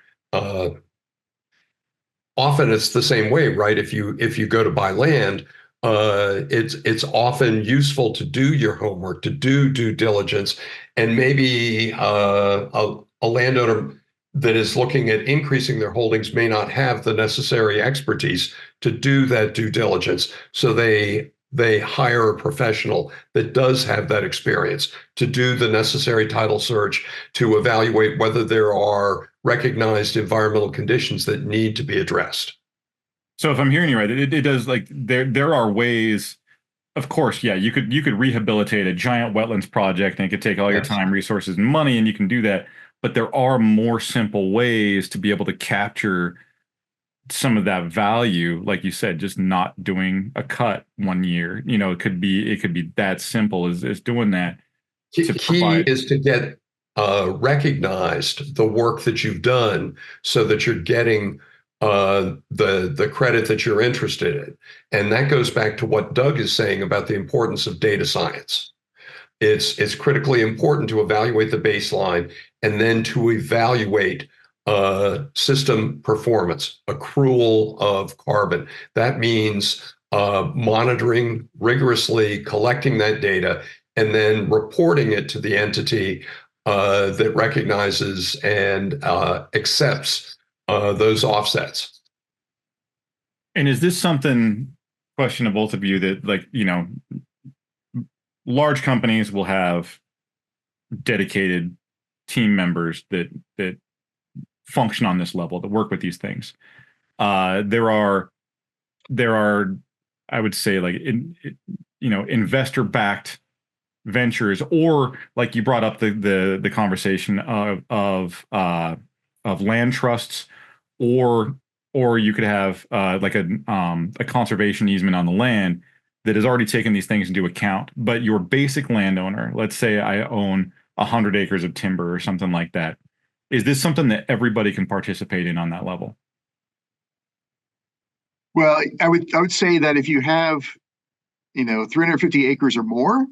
often it's the same way, right? If you go to buy land, it's often useful to do your homework, to do due diligence, and maybe a landowner that is looking at increasing their holdings may not have the necessary expertise to do that due diligence. So they hire a professional that does have that experience to do the necessary title search, to evaluate whether there are recognized environmental conditions that need to be addressed. So if I'm hearing you right, it does, like, there are ways. Of course, yeah, you could rehabilitate a giant wetlands project and it could take all your Yes. time, resources, and money, and you can do that. But there are more simple ways to be able to capture some of that value, like you said, just not doing a cut one year. It could be that simple as doing that to Key provide. is to get recognized the work that you've done so that you're getting the credit that you're interested in. And that goes back to what Doug is saying about the importance of data science. It's critically important to evaluate the baseline and then to evaluate system performance, accrual of carbon. That means monitoring rigorously, collecting that data, and then reporting it to the entity that recognizes and accepts those offsets. And is this something, question to both of you, that, like, large companies will have dedicated team members that function on this level, that work with these things. There are, I would say, like, investor backed ventures, or like you brought up the conversation of land trusts, or you could have like a conservation easement on the land that has already taken these things into account. But your basic landowner, let's say I own 100 acres of timber or something like that. Is this something that everybody can participate in on that level? Well, I would say that if you have 350 acres or more,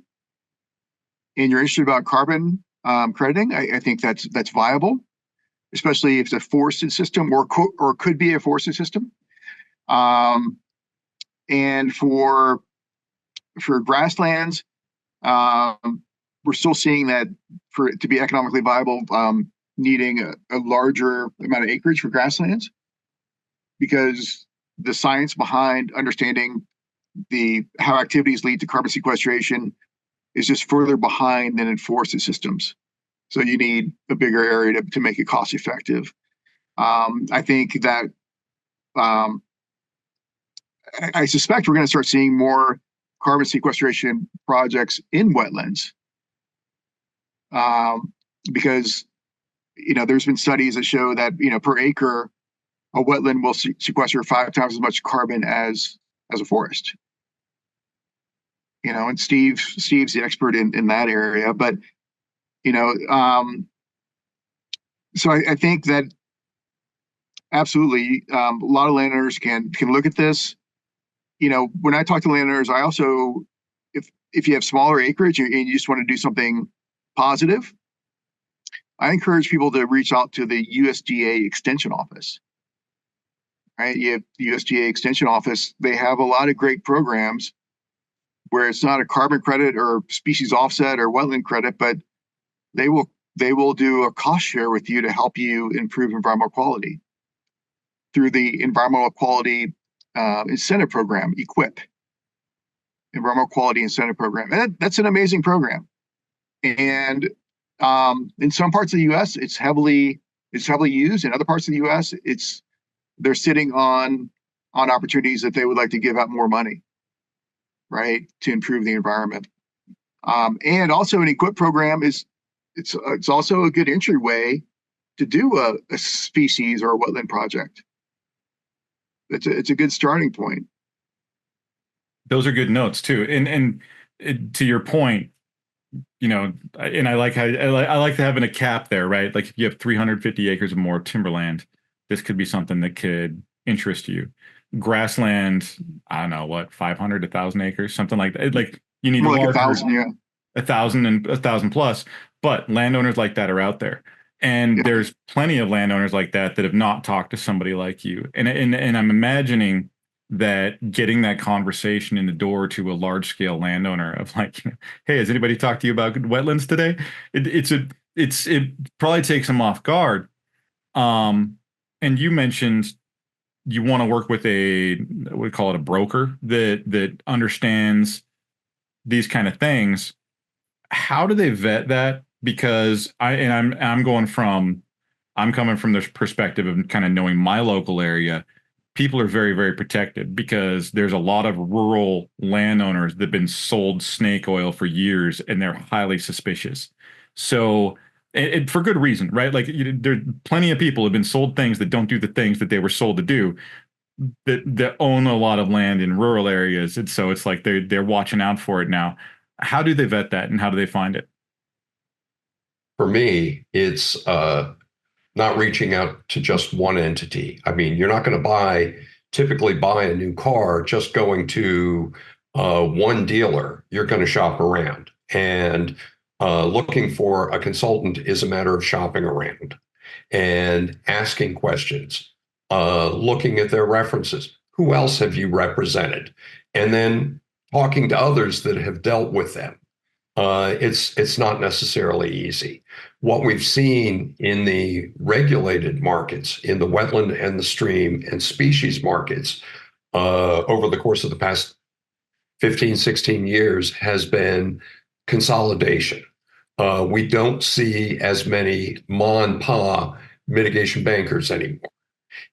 and you're interested about carbon crediting, I think that's viable, especially if it's a forested system or could be a forested system. And for grasslands, we're still seeing that for it to be economically viable, needing a larger amount of acreage for grasslands, because the science behind understanding how activities lead to carbon sequestration is just further behind than in forested systems. So you need a bigger area to make it cost effective. I think that I suspect we're going to start seeing more carbon sequestration projects in wetlands, because there's been studies that show that per acre a wetland will sequester 5 times as much carbon as a forest. And Steve's the expert in that area, but so I think that absolutely a lot of landowners can look at this. When I talk to landowners, I also, if you have smaller acreage and you just want to do something positive, I encourage people to reach out to the USDA Extension Office. Right? You have the USDA Extension Office. They have a lot of great programs where it's not a carbon credit or species offset or wetland credit, but they will do a cost share with you to help you improve environmental quality through the Environmental Quality Incentive Program, EQIP, Environmental Quality Incentive Program. And that's an amazing program. And in some parts of the U.S., it's heavily used. In other parts of the U.S., they're sitting on opportunities that they would like to give out more money, right, to improve the environment. And also an EQIP program it's also a good entryway to do a species or a wetland project. It's a good starting point. Those are good notes too. And to your point, and I like having a cap there, right? Like if you have 350 acres or more of timberland, this could be something that could interest you. Grassland, I don't know, what, 500, 1,000 acres, something like that. Like you need More like larger, 1,000, yeah. 1,000 and 1,000 plus, but landowners like that are out there. And Yeah. there's plenty of landowners like that that have not talked to somebody like you. And I'm imagining that getting that conversation in the door to a large scale landowner of like, hey, has anybody talked to you about wetlands today? It probably takes them off guard. And you mentioned you want to work with we call it a broker that understands these kind of things. How do they vet that? Because I'm coming from this perspective of kind of knowing my local area. People are very, very protected because there's a lot of rural landowners that have been sold snake oil for years and they're highly suspicious. So, for good reason, right? Like there plenty of people have been sold things that don't do the things that they were sold to do that own a lot of land in rural areas. And so it's like they're watching out for it now. How do they vet that and how do they find it? For me, it's not reaching out to just one entity. I mean, you're not going to typically buy a new car just going to one dealer. You're going to shop around. And looking for a consultant is a matter of shopping around and asking questions, looking at their references. Who else have you represented? And then talking to others that have dealt with them. It's not necessarily easy. What we've seen in the regulated markets, in the wetland and the stream and species markets over the course of the past 15, 16 years has been consolidation. We don't see as many ma and pa mitigation bankers anymore.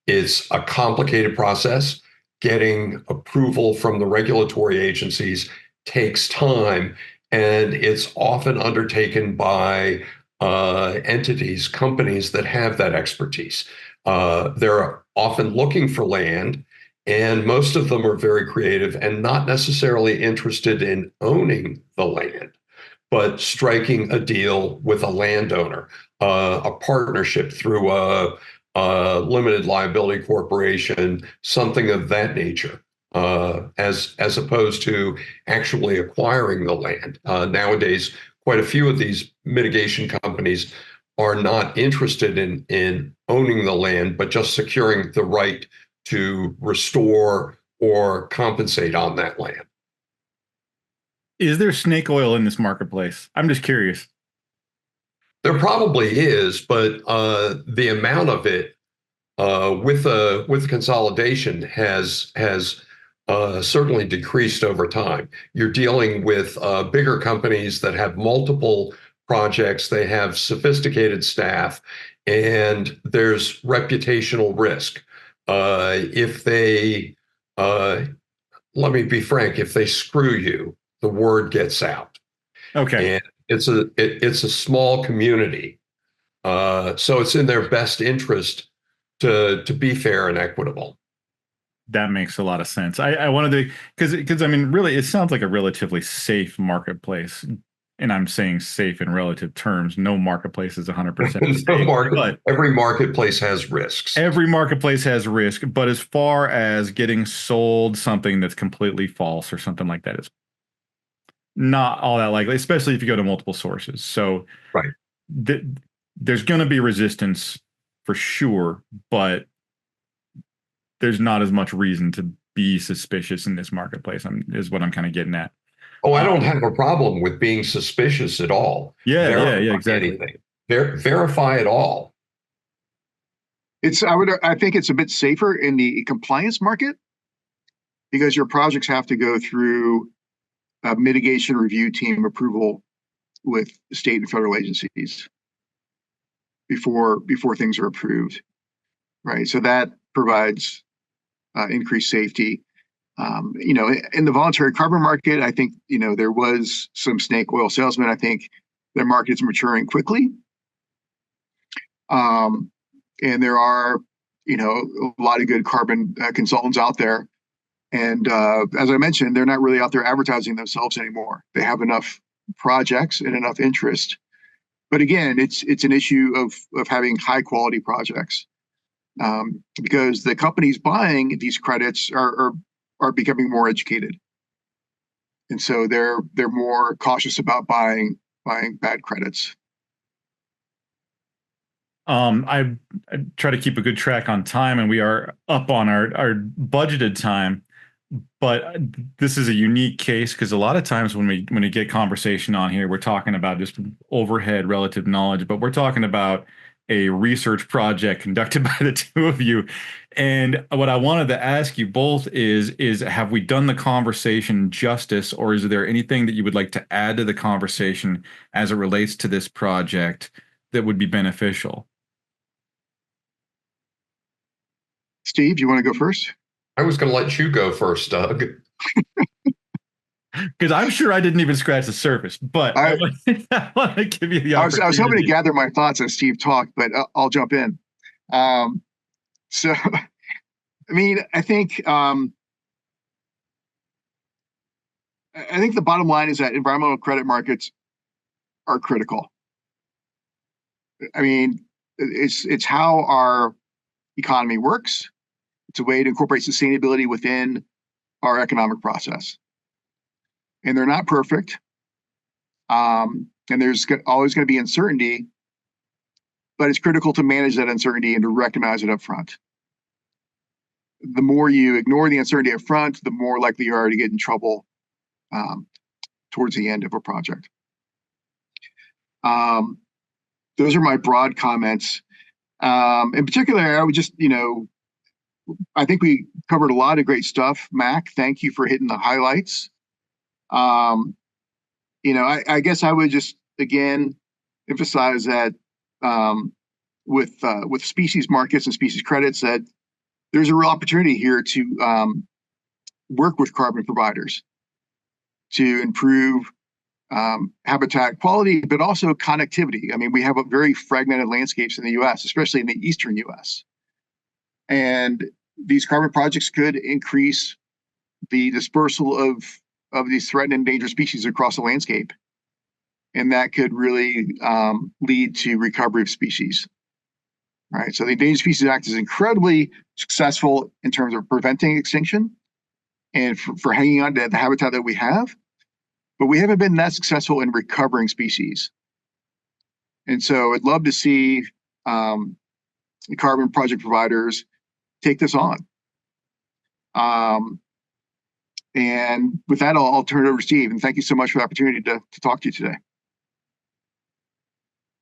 It's a complicated process. Getting approval from the regulatory agencies takes time, and it's often undertaken by entities, companies that have that expertise. They're often looking for land, and most of them are very creative and not necessarily interested in owning the land, but striking a deal with a landowner, a partnership through a limited liability corporation, something of that nature, as opposed to actually acquiring the land. Nowadays, quite a few of these mitigation companies are not interested in owning the land, but just securing the right to restore or compensate on that land. Is there snake oil in this marketplace? I'm just curious. There probably is, but the amount of it with consolidation has certainly decreased over time. You're dealing with bigger companies that have multiple projects. They have sophisticated staff, and there's reputational risk. If they, let me be frank, if they screw you, the word gets out. Okay. And it's a small community, so it's in their best interest to be fair and equitable. That makes a lot of sense. I wanted to, because I mean, really, it sounds like a relatively safe marketplace. And I'm saying safe in relative terms. No marketplace is 100% safe, but Every marketplace has risks. every marketplace has risk. But as far as getting sold something that's completely false or something like that is not all that likely, especially if you go to multiple sources. So Right. There's going to be resistance for sure, but there's not as much reason to be suspicious in this marketplace, is what I'm kind of getting at. Oh, I don't have a problem with being suspicious at all. Yeah, Verify yeah, exactly. anything. Verify it all. I think it's a bit safer in the compliance market because your projects have to go through a mitigation review team approval with state and federal agencies before things are approved, right? So that provides increased safety. In the voluntary carbon market, I think there was some snake oil salesmen. I think the market's maturing quickly, and there are a lot of good carbon consultants out there. And as I mentioned, they're not really out there advertising themselves anymore. They have enough projects and enough interest. But again, it's an issue of having high quality projects, because the companies buying these credits are becoming more educated, and so they're more cautious about buying bad credits. I try to keep a good track on time, and we are up on our budgeted time. But this is a unique case because a lot of times when we get conversation on here, we're talking about just overhead relative knowledge, but we're talking about a research project conducted by the two of you. And what I wanted to ask you both is have we done the conversation justice, or is there anything that you would like to add to the conversation as it relates to this project that would be beneficial? Steve, you want to go first? I was going to let you go first, Doug. Because I'm sure I didn't even scratch the surface, but I want to give you the opportunity. I was hoping to gather my thoughts as Steve talked, but I'll jump in. So, I mean, I think the bottom line is that environmental credit markets are critical. I mean, it's how our economy works. It's a way to incorporate sustainability within our economic process. And they're not perfect. And there's always going to be uncertainty, but it's critical to manage that uncertainty and to recognize it up front. The more you ignore the uncertainty up front, the more likely you are to get in trouble towards the end of a project. Those are my broad comments. In particular, I would just, I think we covered a lot of great stuff. Mac, thank you for hitting the highlights. I guess I would just, again, emphasize that with species markets and species credits, that there's a real opportunity here to work with carbon providers to improve habitat quality, but also connectivity. I mean, we have a very fragmented landscapes in the U.S., especially in the eastern U.S. And these carbon projects could increase the dispersal of these threatened and endangered species across the landscape. And that could really lead to recovery of species. Right. So the Endangered Species Act is incredibly successful in terms of preventing extinction and for hanging on to the habitat that we have. But we haven't been that successful in recovering species. And so I'd love to see the carbon project providers take this on. And with that, I'll turn it over to Steve. And thank you so much for the opportunity to talk to you today.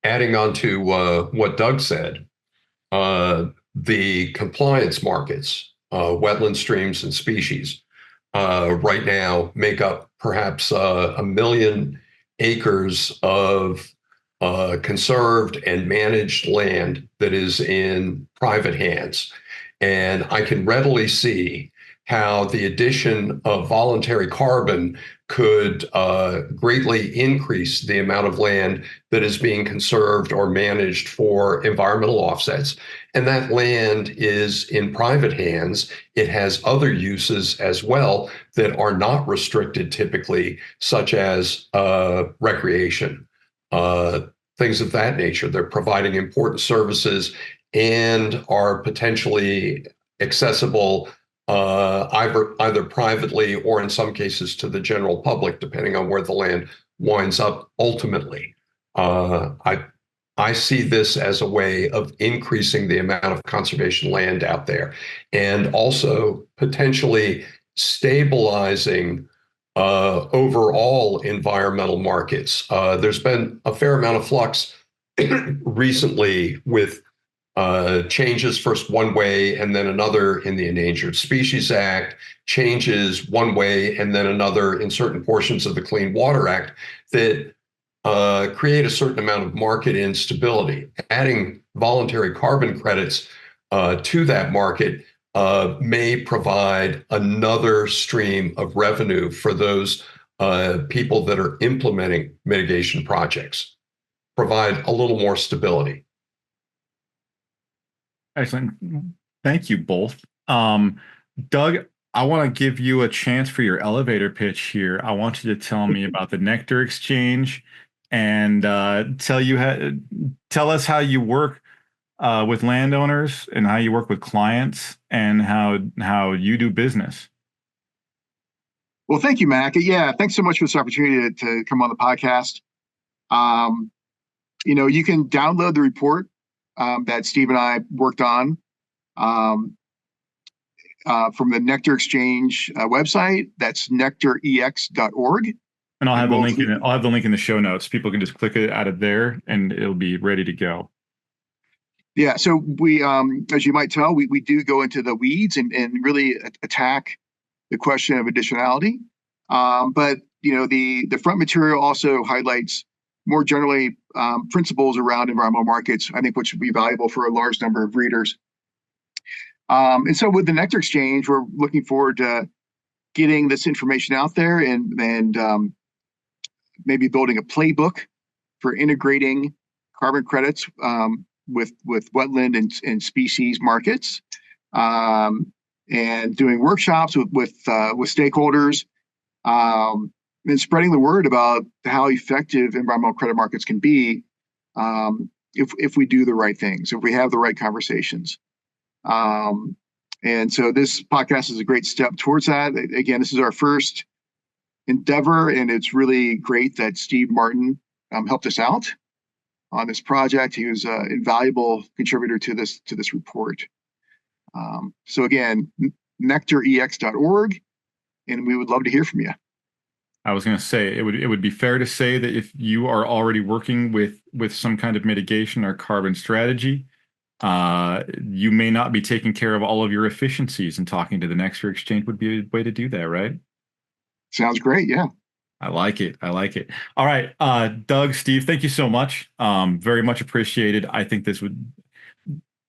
Adding on to what Doug said, the compliance markets, wetland streams and species, right now make up perhaps 1 million acres of conserved and managed land that is in private hands. And I can readily see how the addition of voluntary carbon could greatly increase the amount of land that is being conserved or managed for environmental offsets. And that land is in private hands. It has other uses as well that are not restricted typically, such as recreation, things of that nature. They're providing important services and are potentially accessible either privately or in some cases to the general public, depending on where the land winds up ultimately. I see this as a way of increasing the amount of conservation land out there and also potentially stabilizing overall environmental markets. There's been a fair amount of flux recently with changes first one way and then another in the Endangered Species Act, changes one way and then another in certain portions of the Clean Water Act that create a certain amount of market instability. Adding voluntary carbon credits to that market may provide another stream of revenue for those people that are implementing mitigation projects, provide a little more stability. Excellent. Thank you both. Doug, I want to give you a chance for your elevator pitch here. I want you to tell me about the Nectar Exchange and tell us how you work with landowners and how you work with clients and how you do business. Well, thank you, Mac. Yeah, thanks so much for this opportunity to come on the podcast. You can download the report that Steve and I worked on from the Nectar Exchange website. That's nectarex.org. And I'll have the link in the show notes. People can just click it out of there and it'll be ready to go. Yeah, so we, as you might tell, we do go into the weeds and really attack the question of additionality. But the front material also highlights more generally principles around environmental markets, I think, which would be valuable for a large number of readers. And so with the Nectar Exchange, we're looking forward to getting this information out there and maybe building a playbook for integrating carbon credits with wetland and species markets, and doing workshops with stakeholders, and spreading the word about how effective environmental credit markets can be if we do the right things, if we have the right conversations. And so this podcast is a great step towards that. Again, this is our first endeavor, and it's really great that Steve Martin helped us out on this project. He was an invaluable contributor to this report. So again, nectarex.org, and we would love to hear from you. I was going to say it would be fair to say that if you are already working with some kind of mitigation or carbon strategy, you may not be taking care of all of your efficiencies, and talking to the Nectar Exchange would be a way to do that, right? Sounds great. Yeah. I like it. All right. Doug, Steve, thank you so much. Very much appreciated. I think this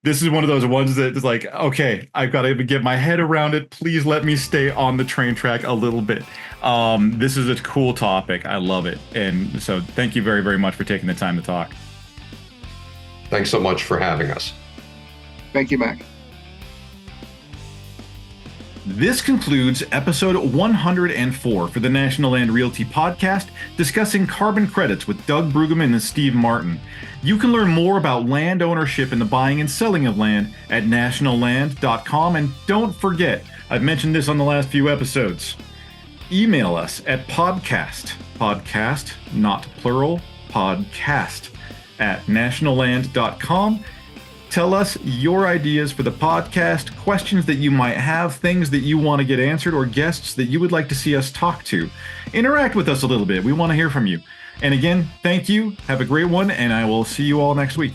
is one of those ones that is like, okay, I've got to get my head around it. Please let me stay on the train track a little bit. This is a cool topic. I love it. And so thank you very, very much for taking the time to talk. Thanks so much for having us. Thank you, Mac. This concludes episode 104 for the National Land Realty podcast, discussing carbon credits with Doug Bruggeman and Steve Martin. You can learn more about land ownership and the buying and selling of land at nationalland.com. And don't forget, I've mentioned this on the last few episodes, email us at podcast, not plural, podcast @nationalland.com. Tell us your ideas for the podcast, questions that you might have, things that you want to get answered, or guests that you would like to see us talk to. Interact with us a little bit. We want to hear from you. And again, thank you. Have a great one, and I will see you all next week.